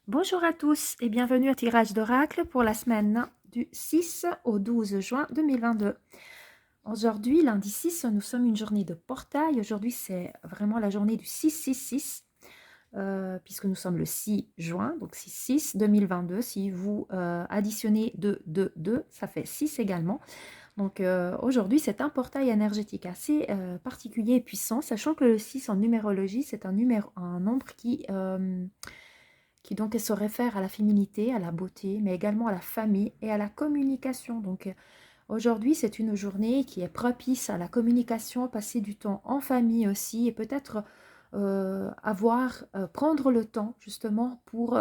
Bonjour à tous et bienvenue à Tirage d'Oracle pour la semaine du 6 au 12 juin 2022. Aujourd'hui, lundi 6, nous sommes une journée de portail. Aujourd'hui, c'est vraiment la journée du 666, puisque nous sommes le 6 juin, donc 6-6 2022. Si vous additionnez 2, 2, 2, ça fait 6 également. Donc aujourd'hui, c'est un portail énergétique assez particulier et puissant, sachant que le 6 en numérologie, c'est un nombre qui donc se réfère à la féminité, à la beauté, mais également à la famille et à la communication. Donc aujourd'hui, c'est une journée qui est propice à la communication, passer du temps en famille aussi, et peut-être prendre le temps justement pour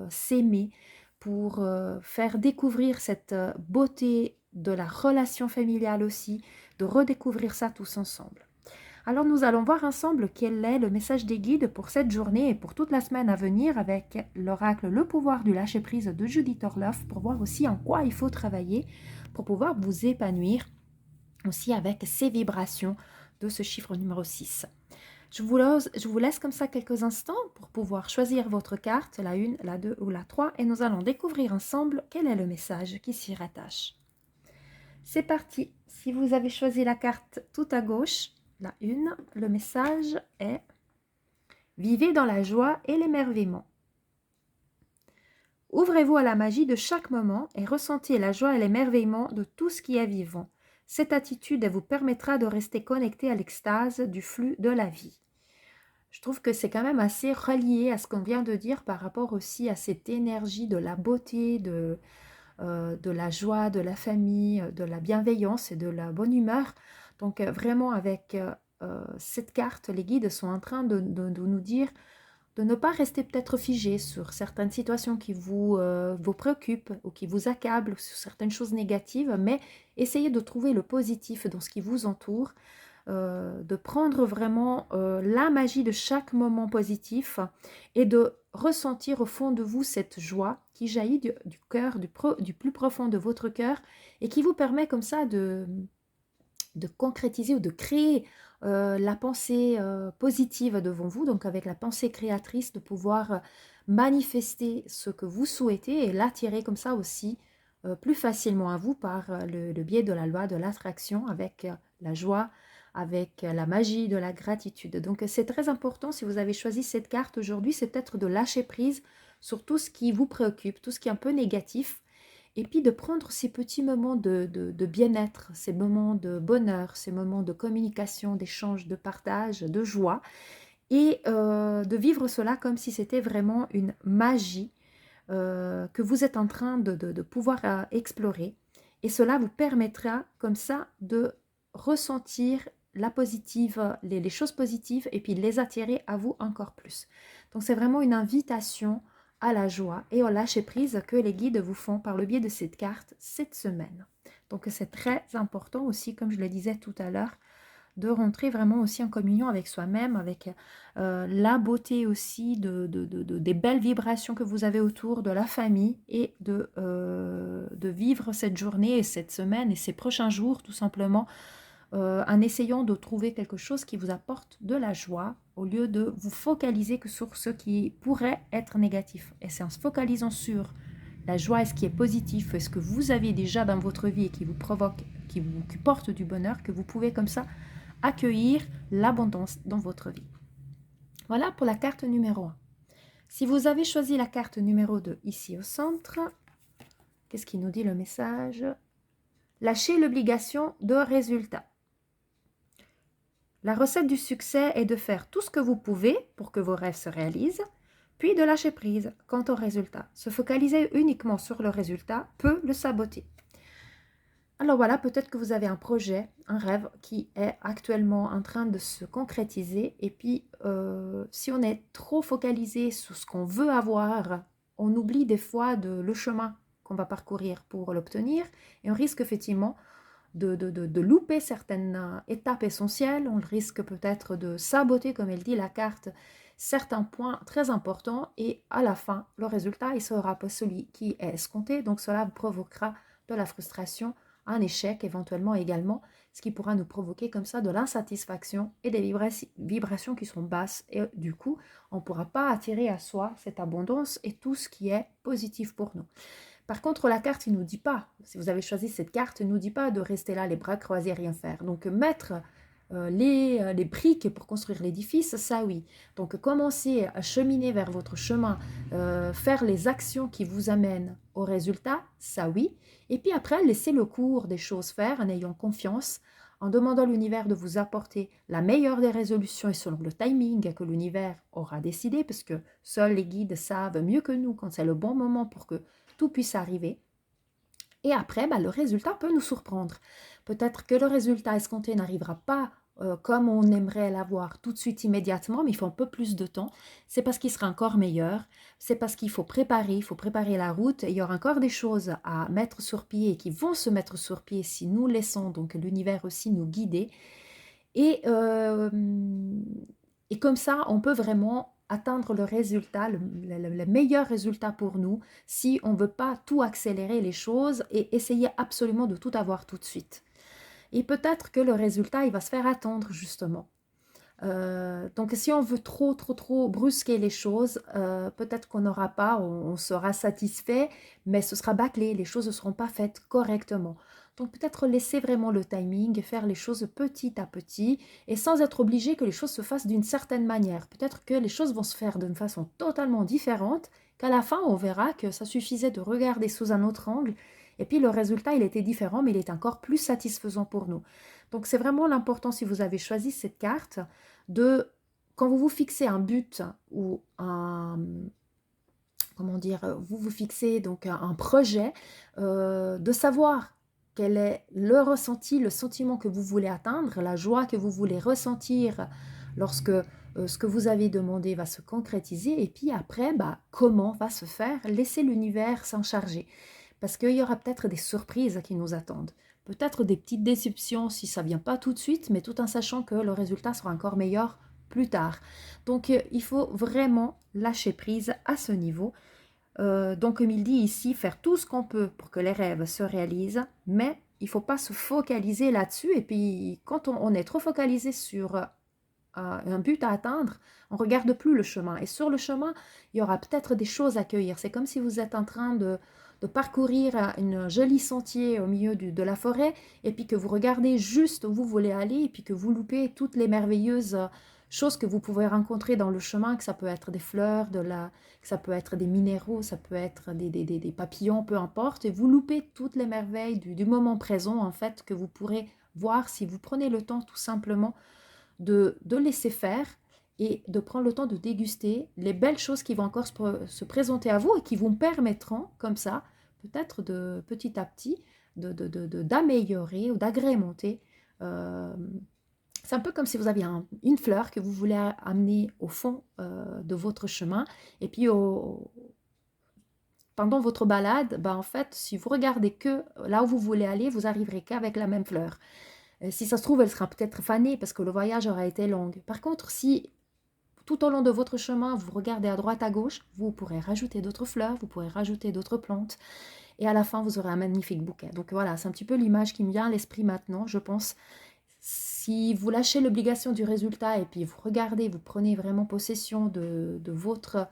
s'aimer, pour faire découvrir cette beauté de la relation familiale aussi, de redécouvrir ça tous ensemble. Alors nous allons voir ensemble quel est le message des guides pour cette journée et pour toute la semaine à venir avec l'oracle Le pouvoir du lâcher-prise de Judith Orloff pour voir aussi en quoi il faut travailler pour pouvoir vous épanouir aussi avec ces vibrations de ce chiffre numéro 6. Je vous laisse comme ça quelques instants pour pouvoir choisir votre carte, la 1, la 2 ou la 3, et nous allons découvrir ensemble quel est le message qui s'y rattache. C'est parti. Si vous avez choisi la carte tout à gauche, la 1, le message est « Vivez dans la joie et l'émerveillement ». Ouvrez-vous à la magie de chaque moment et ressentez la joie et l'émerveillement de tout ce qui est vivant. Cette attitude vous permettra de rester connecté à l'extase du flux de la vie. Je trouve que c'est quand même assez relié à ce qu'on vient de dire par rapport aussi à cette énergie de la beauté, de la joie, de la famille, de la bienveillance et de la bonne humeur. Donc vraiment avec cette carte, les guides sont en train de nous dire de ne pas rester peut-être figé sur certaines situations qui vous préoccupent ou qui vous accablent, sur certaines choses négatives, mais essayez de trouver le positif dans ce qui vous entoure, de prendre vraiment la magie de chaque moment positif et de ressentir au fond de vous cette joie qui jaillit du cœur, du plus profond de votre cœur et qui vous permet comme ça de concrétiser ou de créer la pensée positive devant vous, donc avec la pensée créatrice, de pouvoir manifester ce que vous souhaitez et l'attirer comme ça aussi plus facilement à vous par le biais de la loi de l'attraction avec la joie, avec la magie de la gratitude. Donc c'est très important, si vous avez choisi cette carte aujourd'hui, c'est peut-être de lâcher prise sur tout ce qui vous préoccupe, tout ce qui est un peu négatif, et puis de prendre ces petits moments de bien-être, ces moments de bonheur, ces moments de communication, d'échange, de partage, de joie, et de vivre cela comme si c'était vraiment une magie que vous êtes en train de pouvoir explorer. Et cela vous permettra comme ça de ressentir la positive, les choses positives et puis les attirer à vous encore plus. Donc c'est vraiment une invitation à la joie et au lâcher prise que les guides vous font par le biais de cette carte cette semaine. Donc c'est très important aussi, comme je le disais tout à l'heure, de rentrer vraiment aussi en communion avec soi-même, avec la beauté aussi des belles vibrations que vous avez autour de la famille et de vivre cette journée et cette semaine et ces prochains jours tout simplement en essayant de trouver quelque chose qui vous apporte de la joie au lieu de vous focaliser que sur ce qui pourrait être négatif. Et c'est en se focalisant sur la joie et ce qui est positif et ce que vous avez déjà dans votre vie et qui vous provoque, qui porte du bonheur, que vous pouvez comme ça accueillir l'abondance dans votre vie. Voilà pour la carte numéro 1. Si vous avez choisi la carte numéro 2 ici au centre, qu'est-ce qui nous dit le message? Lâchez l'obligation de résultat. La recette du succès est de faire tout ce que vous pouvez pour que vos rêves se réalisent, puis de lâcher prise quant au résultat. Se focaliser uniquement sur le résultat peut le saboter. Alors voilà, peut-être que vous avez un projet, un rêve qui est actuellement en train de se concrétiser. Et puis, si on est trop focalisé sur ce qu'on veut avoir, on oublie des fois le chemin qu'on va parcourir pour l'obtenir. Et on risque effectivement de louper certaines étapes essentielles. On risque peut-être de saboter, comme elle dit la carte, certains points très importants. Et à la fin, le résultat, il sera pas celui qui est escompté. Donc cela provoquera de la frustration, un échec éventuellement également, ce qui pourra nous provoquer comme ça de l'insatisfaction et des vibrations qui sont basses. Et du coup, on ne pourra pas attirer à soi cette abondance et tout ce qui est positif pour nous. Par contre, la carte, il ne nous dit pas, si vous avez choisi cette carte, il ne nous dit pas de rester là les bras croisés, rien faire. Donc mettre les briques pour construire l'édifice, ça oui. Donc commencez à cheminer vers votre chemin, faire les actions qui vous amènent au résultat, ça oui. Et puis après, laissez le cours des choses faire en ayant confiance, en demandant à l'univers de vous apporter la meilleure des résolutions et selon le timing que l'univers aura décidé, parce que seuls les guides savent mieux que nous quand c'est le bon moment pour que tout puisse arriver. Et après, le résultat peut nous surprendre. Peut-être que le résultat escompté n'arrivera pas comme on aimerait l'avoir tout de suite immédiatement, mais il faut un peu plus de temps. C'est parce qu'il sera encore meilleur. C'est parce qu'il faut préparer la route. Et il y aura encore des choses à mettre sur pied et qui vont se mettre sur pied si nous laissons donc l'univers aussi nous guider. Et, euh, et comme ça, on peut vraiment atteindre le résultat, le meilleur résultat pour nous, si on ne veut pas tout accélérer les choses et essayer absolument de tout avoir tout de suite. Et peut-être que le résultat, il va se faire attendre, justement. Donc si on veut trop brusquer les choses, peut-être qu'on n'aura pas, on sera satisfait, mais ce sera bâclé, les choses ne seront pas faites correctement. Donc peut-être laisser vraiment le timing, faire les choses petit à petit et sans être obligé que les choses se fassent d'une certaine manière. Peut-être que les choses vont se faire d'une façon totalement différente, qu'à la fin on verra que ça suffisait de regarder sous un autre angle et puis le résultat il était différent mais il est encore plus satisfaisant pour nous. Donc c'est vraiment l'important si vous avez choisi cette carte de, quand vous vous fixez un but ou vous vous fixez donc un projet, de savoir quel est le ressenti, le sentiment que vous voulez atteindre, la joie que vous voulez ressentir lorsque ce que vous avez demandé va se concrétiser, et puis après, comment va se faire, laissez l'univers s'en charger. Parce qu'il y aura peut-être des surprises qui nous attendent. Peut-être des petites déceptions si ça ne vient pas tout de suite, mais tout en sachant que le résultat sera encore meilleur plus tard. Donc il faut vraiment lâcher prise à ce niveau. Donc comme il dit ici, faire tout ce qu'on peut pour que les rêves se réalisent, mais il ne faut pas se focaliser là-dessus. Et puis quand on est trop focalisé sur un but à atteindre, on ne regarde plus le chemin. Et sur le chemin, il y aura peut-être des choses à cueillir. C'est comme si vous êtes en train de parcourir un joli sentier au milieu de la forêt, et puis que vous regardez juste où vous voulez aller, et puis que vous loupez toutes les merveilleuses choses que vous pouvez rencontrer dans le chemin, que ça peut être des fleurs, que ça peut être des minéraux, ça peut être des papillons, peu importe, et vous loupez toutes les merveilles du moment présent, en fait, que vous pourrez voir si vous prenez le temps tout simplement de laisser faire et de prendre le temps de déguster les belles choses qui vont encore se présenter à vous et qui vous permettront, comme ça, peut-être de petit à petit, d'améliorer ou d'agrémenter. C'est un peu comme si vous aviez une fleur que vous voulez amener au fond de votre chemin, et puis pendant votre balade, en fait, si vous regardez que là où vous voulez aller, vous arriverez qu'avec la même fleur. Si ça se trouve, elle sera peut-être fanée parce que le voyage aura été long. Par contre, si tout au long de votre chemin, vous regardez à droite, à gauche, vous pourrez rajouter d'autres fleurs, vous pourrez rajouter d'autres plantes. Et à la fin, vous aurez un magnifique bouquet. Donc voilà, c'est un petit peu l'image qui me vient à l'esprit maintenant, je pense. Si vous lâchez l'obligation du résultat et puis vous regardez, vous prenez vraiment possession de votre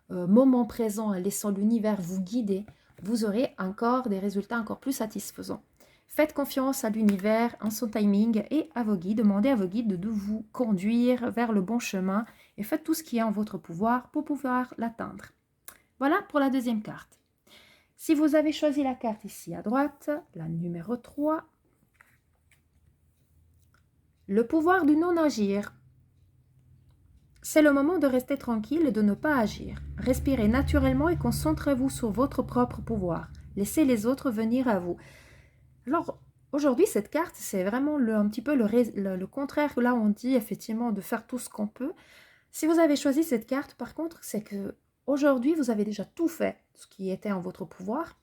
moment présent en laissant l'univers vous guider, vous aurez encore des résultats encore plus satisfaisants. Faites confiance à l'univers, en son timing et à vos guides. Demandez à vos guides de vous conduire vers le bon chemin et faites tout ce qui est en votre pouvoir pour pouvoir l'atteindre. Voilà pour la deuxième carte. Si vous avez choisi la carte ici à droite, la numéro 3, le pouvoir du non-agir. C'est le moment de rester tranquille et de ne pas agir. Respirez naturellement et concentrez-vous sur votre propre pouvoir. Laissez les autres venir à vous. Alors, aujourd'hui, cette carte, c'est vraiment un petit peu le contraire. Là, on dit effectivement de faire tout ce qu'on peut. Si vous avez choisi cette carte, par contre, c'est que aujourd'hui, vous avez déjà tout fait, ce qui était en votre pouvoir.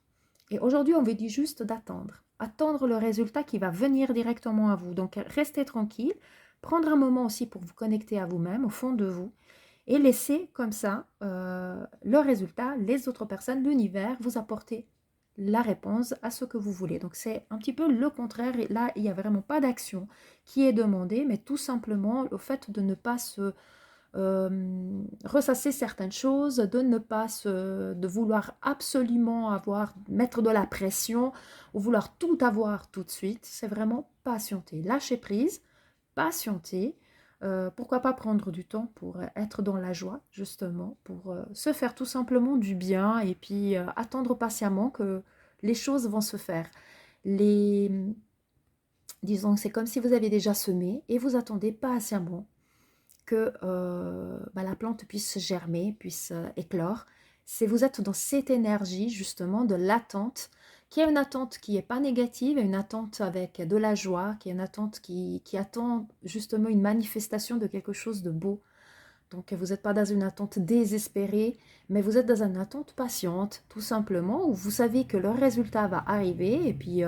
Et aujourd'hui, on vous dit juste d'attendre. Attendre le résultat qui va venir directement à vous. Donc, restez tranquille. Prendre un moment aussi pour vous connecter à vous-même, au fond de vous. Et laisser comme ça le résultat, les autres personnes, l'univers, vous apporter la réponse à ce que vous voulez. Donc c'est un petit peu le contraire. Et là, il n'y a vraiment pas d'action qui est demandée, mais tout simplement le fait de ne pas se ressasser certaines choses, de ne pas de vouloir absolument mettre de la pression ou vouloir tout avoir tout de suite. C'est vraiment patienter, lâcher prise, patienter. Pourquoi pas prendre du temps pour être dans la joie, justement, pour se faire tout simplement du bien et puis attendre patiemment que les choses vont se faire. Les, disons, c'est comme si vous avez déjà semé et vous attendez patiemment que la plante puisse germer, puisse éclore. C'est vous êtes dans cette énergie justement de l'attente, qui est une attente qui n'est pas négative, une attente avec de la joie, qui est une attente qui attend justement une manifestation de quelque chose de beau. Donc vous n'êtes pas dans une attente désespérée, mais vous êtes dans une attente patiente, tout simplement, où vous savez que le résultat va arriver, et puis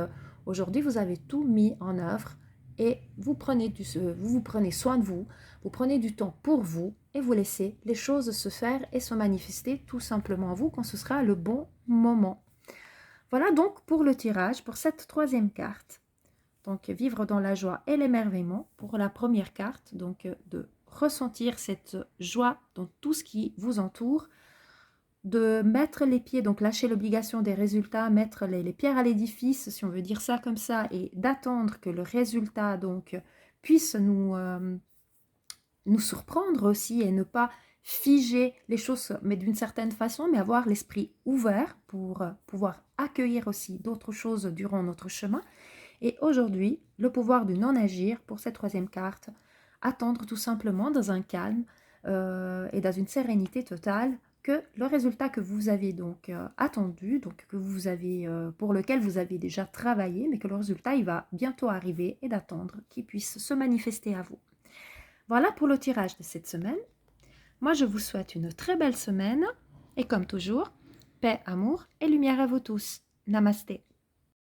aujourd'hui vous avez tout mis en œuvre, et vous prenez soin de vous, vous prenez du temps pour vous, et vous laissez les choses se faire et se manifester tout simplement à vous quand ce sera le bon moment. Voilà donc pour le tirage, pour cette troisième carte. Donc vivre dans la joie et l'émerveillement pour la première carte, donc de ressentir cette joie dans tout ce qui vous entoure, de mettre les pieds, donc lâcher l'obligation des résultats, mettre les pierres à l'édifice, si on veut dire ça comme ça, et d'attendre que le résultat donc puisse nous surprendre aussi et ne pas figer les choses, mais d'une certaine façon, mais avoir l'esprit ouvert pour pouvoir accueillir aussi d'autres choses durant notre chemin. Et aujourd'hui, le pouvoir du non-agir pour cette troisième carte, attendre tout simplement dans un calme et dans une sérénité totale que le résultat que vous avez donc attendu, donc que vous avez, pour lequel vous avez déjà travaillé, mais que le résultat il va bientôt arriver et d'attendre qu'il puisse se manifester à vous. Voilà pour le tirage de cette semaine. Moi, je vous souhaite une très belle semaine et comme toujours, paix, amour et lumière à vous tous. Namasté.